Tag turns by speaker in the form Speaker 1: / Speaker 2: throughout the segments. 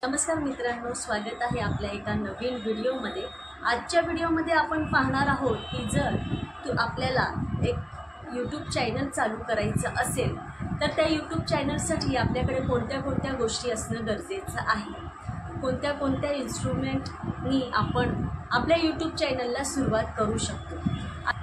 Speaker 1: नमस्कार मित्रांनो, स्वागत आहे आपल्या एका नवीन व्हिडिओमध्ये। आजच्या व्हिडिओमध्ये आपण पाहणार आहोत की जर आपल्याला एक यूट्यूब चॅनल चालू करायचं असेल तर त्या यूट्यूब चॅनलसाठी आपल्याकडे कोणत्या गोष्टी असणं गरजेचं आहे, कोणत्या इन्स्ट्रुमेंटनी आपण आपल्या यूट्यूब चॅनलला सुरुवात करू शकतो।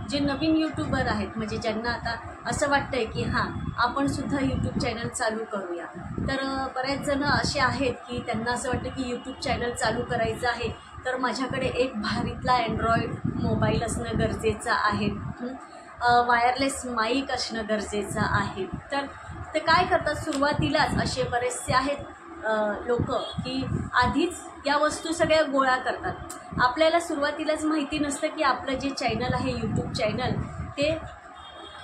Speaker 1: जे नवीन यूट्यूबर आहेत, म्हणजे ज्यांना आता असं वाटतंय की हां आपण सुद्धा यूट्यूब चॅनल चालू करूया, तर बरेच जण असे आहेत की त्यांना असं वाटतं की यूट्यूब चॅनल चालू करायचं आहे तर माझ्याकडे एक भारीतला अँड्रॉइड मोबाईल असणं गरजेचं आहे, वायरलेस माईक असणं गरजेचं आहे। तर ते काय करतात, सुरुवातीलाच असे बरेचसे आहेत लोक की आधीच या वस्तू सगळ्या गोळा करतात। आपल्याला सुरुवातीलाच माहिती नसतं की आपलं जे चॅनल आहे यूट्यूब चॅनल ते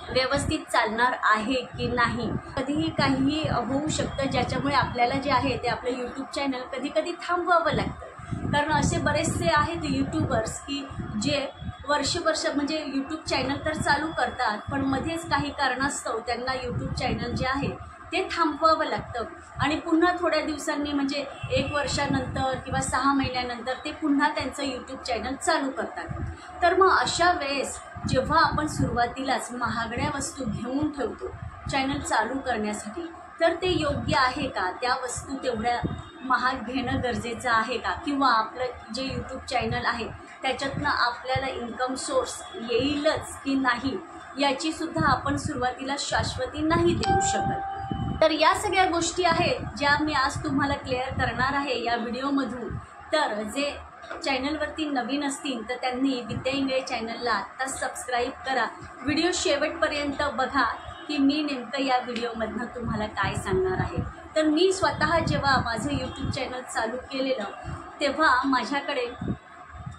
Speaker 1: व्यवस्थित चालणार आहे की नाही। कधीही काहीही होऊ शकतं ज्याच्यामुळे आपल्याला जे आहे ते आपलं यूट्यूब चॅनल कधी थांबवावं लागतं। कारण असे बरेचसे आहेत यूट्यूबर्स की जे वर्ष म्हणजे यूट्यूब चॅनल तर चालू करतात पण मध्येच काही कारणास्तव त्यांना यूट्यूब चॅनल जे आहे ते थांबवावं लागतं आणि पुन्हा थोड्या दिवसांनी म्हणजे 1 वर्षानंतर किंवा 6 महिन्यानंतर ते पुन्हा त्यांचं यूट्यूब चॅनल चालू करतात। तर मग अशा वेळेस जेव्हा आपण सुरुवातीलाच महागड्या वस्तू घेऊन ठेवतो चॅनल चालू करण्यासाठी, तर ते योग्य आहे का? त्या वस्तू तेवढ्या महाग घेणं गरजेचं आहे का? किंवा आपलं जे यूट्यूब चॅनल आहे त्याच्यातनं आपल्याला इन्कम सोर्स येईलच की नाही, याची सुद्धा आपण सुरुवातीला शाश्वती नाही देऊ शकत। तर या सगळ्या गोष्टी आहेत ज्या मी आज तुम्हाला क्लिअर करणार आहे या व्हिडिओमधून। तर जे चॅनलवरती नवीन असतील तर त्यांनी विद्या इंगळे चॅनलला आत्ता सबस्क्राईब करा। व्हिडिओ शेवटपर्यंत बघा की मी नेमकं या व्हिडिओमधनं तुम्हाला काय सांगणार आहे। तर मी स्वतः जेव्हा माझं यूट्यूब चॅनल चालू केलेलं तेव्हा माझ्याकडे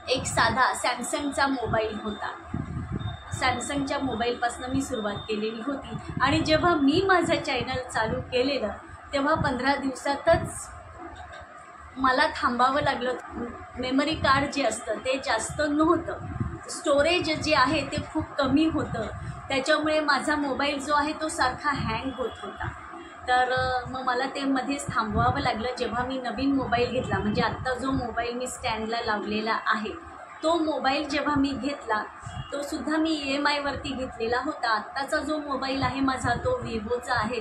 Speaker 1: एक साधा सॅमसंगचा मोबाईल होता। सॅमसंगच्या मोबाईलपासून मी सुरुवात केलेली होती आणि जेव्हा मी माझं चॅनल चालू केलेलं तेव्हा 15 दिवसातच मला थांबावं लागलं। मेमरी कार्ड जे असतं ते जास्त नव्हतं, स्टोरेज जे आहे ते खूप कमी होतं, त्याच्यामुळे माझा मोबाईल जो आहे तो सारखा हँग होत होता। तर मग मला ते मध्येच थांबवावं लागलं। जेव्हा मी नवीन मोबाईल घेतला, म्हणजे आत्ता जो मोबाईल मी स्टँडला लावलेला आहे तो मोबाईल जेव्हा मी घेतला तो सुद्धा मी EMIवरती घेतलेला होता। आत्ताचा जो मोबाईल आहे माझा तो विवोचा आहे,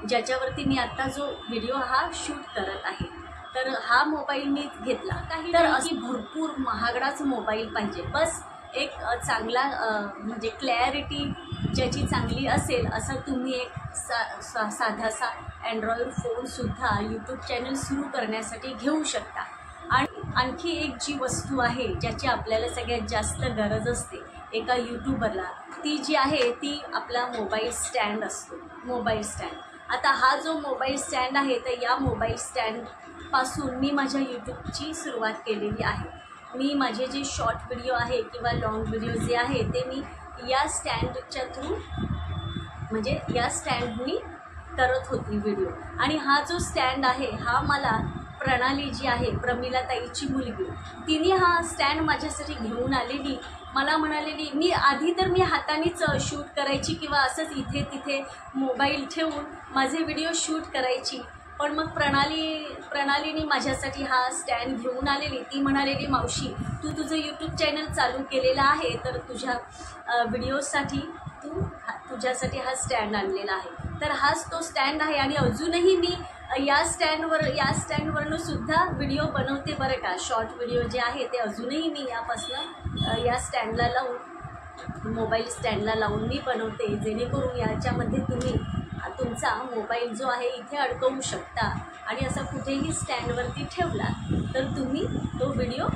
Speaker 1: ज्याच्यावरती मी आत्ता जो व्हिडिओ हा शूट करत आहे। तर हा मोबाईल मी घेतला काही तर अशी भरपूर महागडाच मोबाईल पाहिजे, बस एक चांगला म्हणजे क्लॅरिटी ज्याची चांगली असेल असं तुम्ही एक साधासा अँड्रॉइड फोनसुद्धा यूट्यूब चॅनल सुरू करण्यासाठी घेऊ शकता। आणि आणखी एक जी वस्तू आहे ज्याची आपल्याला सगळ्यात जास्त गरज असते एका यूट्यूबरला, ती जी आहे ती आपला मोबाईल स्टँड असतो, मोबाईल स्टँड। आता हा जो मोबाईल स्टँड आहे तर या मोबाईल स्टँडपासून मी माझ्या यूट्यूबची सुरुवात केलेली आहे। मी माझे जे शॉर्ट व्हिडिओ आहे किंवा लॉंग व्हिडिओ जे आहे ते मी या स्टँडच्या थ्रू म्हणजे या स्टँडनी करत होती व्हिडिओ। आणि हा जो स्टँड आहे हा मला प्रणाली जी आहे प्रमिला ताईची मुलगी, तिने हा स्टँड माझ्यासाठी घेऊन आलेली। मला म्हणालेली, मी आधी तर मी हातानेच शूट करायची किंवा असंच इथे तिथे मोबाईल ठेवून माझे व्हिडिओ शूट करायची, पण मग प्रणालीने माझ्यासाठी हा स्टँड घेऊन आलेली। ती म्हणालेली, मावशी तू तुझं यूट्यूब चॅनल चालू केलेलं आहे तर तुझ्या व्हिडिओसाठी तुझ्यासाठी हा स्टँड आणलेला आहे। तर हाच तो स्टँड आहे आणि अजूनही मी या स्टँडवरनं सुद्धा व्हिडिओ बनवते बरं का। शॉर्ट व्हिडिओ जे आहे ते अजूनही मी यापासनं या स्टँडला लावून, मोबाईल स्टँडला लावून मी बनवते, जेणेकरून याच्यामध्ये तुम्ही तुमचा मोबाईल जो आहे इथे अडकवू शकता आणि असा कुठेही स्टँडवरती ठेवला तर तुम्ही तो व्हिडिओ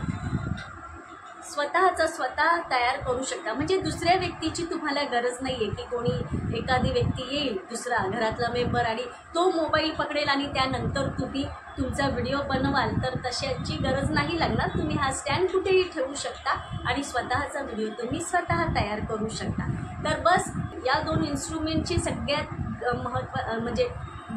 Speaker 1: स्वतः तयार करू शकता। म्हणजे दुसऱ्या व्यक्तीची तुम्हाला गरज नाही आहे की कोणी एखादी व्यक्ती येईल दुसरा घरातला मेंबर आणि तो मोबाईल पकडेल आणि त्यानंतर तुम्ही तुमचा व्हिडिओ बनवाल, तर तशाची गरज नाही लागणार। तुम्ही हा स्टँड कुठेही ठेवू शकता आणि स्वतःचा व्हिडिओ तुम्ही स्वतः तयार करू शकता। तर बस या 2 इन्स्ट्रुमेंटची सगळ्यात म्हणजे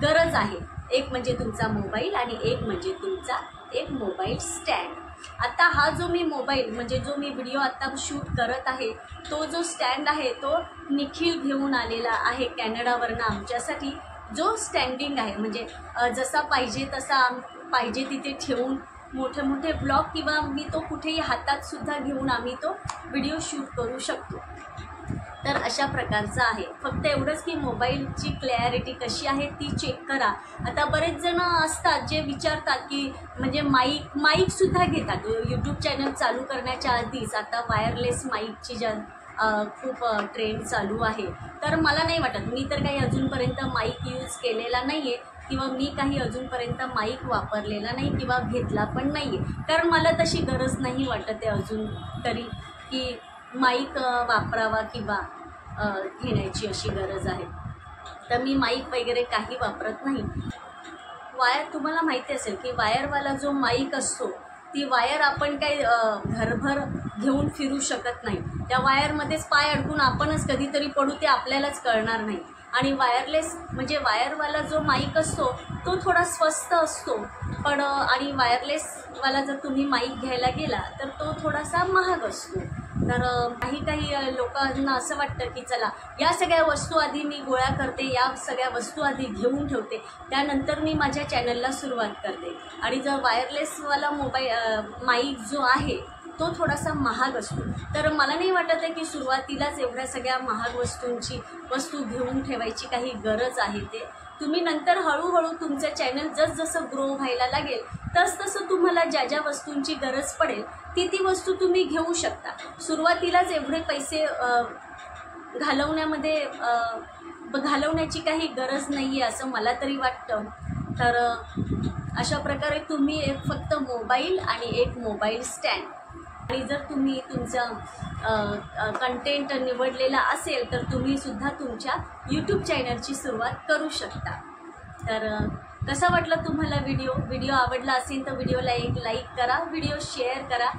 Speaker 1: गरज आहे, एक म्हणजे तुमचा मोबाईल आणि एक म्हणजे तुमचा एक मोबाईल स्टँड। आता हा जो मी मोबाईल म्हणजे जो मी व्हिडिओ आता शूट करत आहे तो जो स्टँड आहे तो निखिल घेऊन आलेला आहे कॅनडावरनं आमच्यासाठी, जो स्टँडिंग आहे, म्हणजे जसा पाहिजे तसा पाहिजे तिथे ठेवून मोठे मोठे ब्लॉग किंवा मी तो कुठेही हातात सुद्धा घेऊन आम्ही तो व्हिडिओ शूट करू शकतो. तर अशा प्रकारचं आहे. फक्त एवढंच की मोबाईलची क्लॅरिटी कशी आहे ती चेक करा. आता बरेच जण असतात जे विचारतात की म्हणजे माईकसुद्धा घेतात. यूट्यूब चॅनल चालू करण्याच्या आधीच आता वायरलेस माईकची खूप ट्रेंड चालू आहे. तर मला नाही वाटत, मी तर काही अजूनपर्यंत माईक यूज केलेला नाही आहे किंवा मी काही अजूनपर्यंत माईक वापरलेला नाही किंवा घेतला पण नाही आहे. कारण मला तशी गरज नाही वाटत आहे अजून तरी की माईक वापरावा किंवा घेण्याची अशी गरज आहे. तर मी माईक वगैरे काही वापरत नाही. तुम्हाला माहिती असेल की वायरवाला जो माईक असतो ती वायर आपण काही घरभर घेऊन फिरू शकत नाही. त्या वायरमध्येच पाय अडकून आपणच कधीतरी पडू, ते आपल्यालाच कळणार नाही. आणि वायरलेस म्हणजे वायरवाला जो माईक असतो तो थोडा स्वस्त असतो, पण आणि वायरलेसवाला जर तुम्ही माईक घ्यायला गेला तर तो थोडासा महाग असतो. तर काही लोकांना असं वाटतं की चला या सगळ्या वस्तू आधी मी गोळा करते, या सगळ्या वस्तू आधी घेऊन ठेवते, त्यानंतर मी माझ्या चॅनलला सुरुवात करते. आणि जर वायरलेसवाला माईक जो आहे तो थोडासा महाग असतो. तर मला नाही वाटत आहे की सुरुवातीलाच एवढ्या सगळ्या महाग वस्तू घेऊन ठेवायची काही गरज आहे. ते तुम्ही नंतर हळूहळू तुमचं चॅनल जसजसं ग्रो व्हायला लागेल तसतसं तुम्हाला ज्या ज्या वस्तूंची गरज पडेल ती वस्तू तुम्ही घेऊ शकता. सुरुवातीलाच एवढे पैसे घालवण्याची काही गरज नाही आहे असं मला तरी वाटतं. तर अशा प्रकारे तुम्ही फक्त मोबाईल आणि एक मोबाईल स्टँड, आणि जर तुम्ही तुमचा कंटेंट निवडलेला असेल तर तुम्हीसुद्धा तुमच्या यूट्यूब चॅनलची सुरुवात करू शकता. तर कसा वाटला तुम्हाला व्हिडिओ आवडला असेल तर व्हिडिओला एक लाईक करा, व्हिडिओ शेअर करा.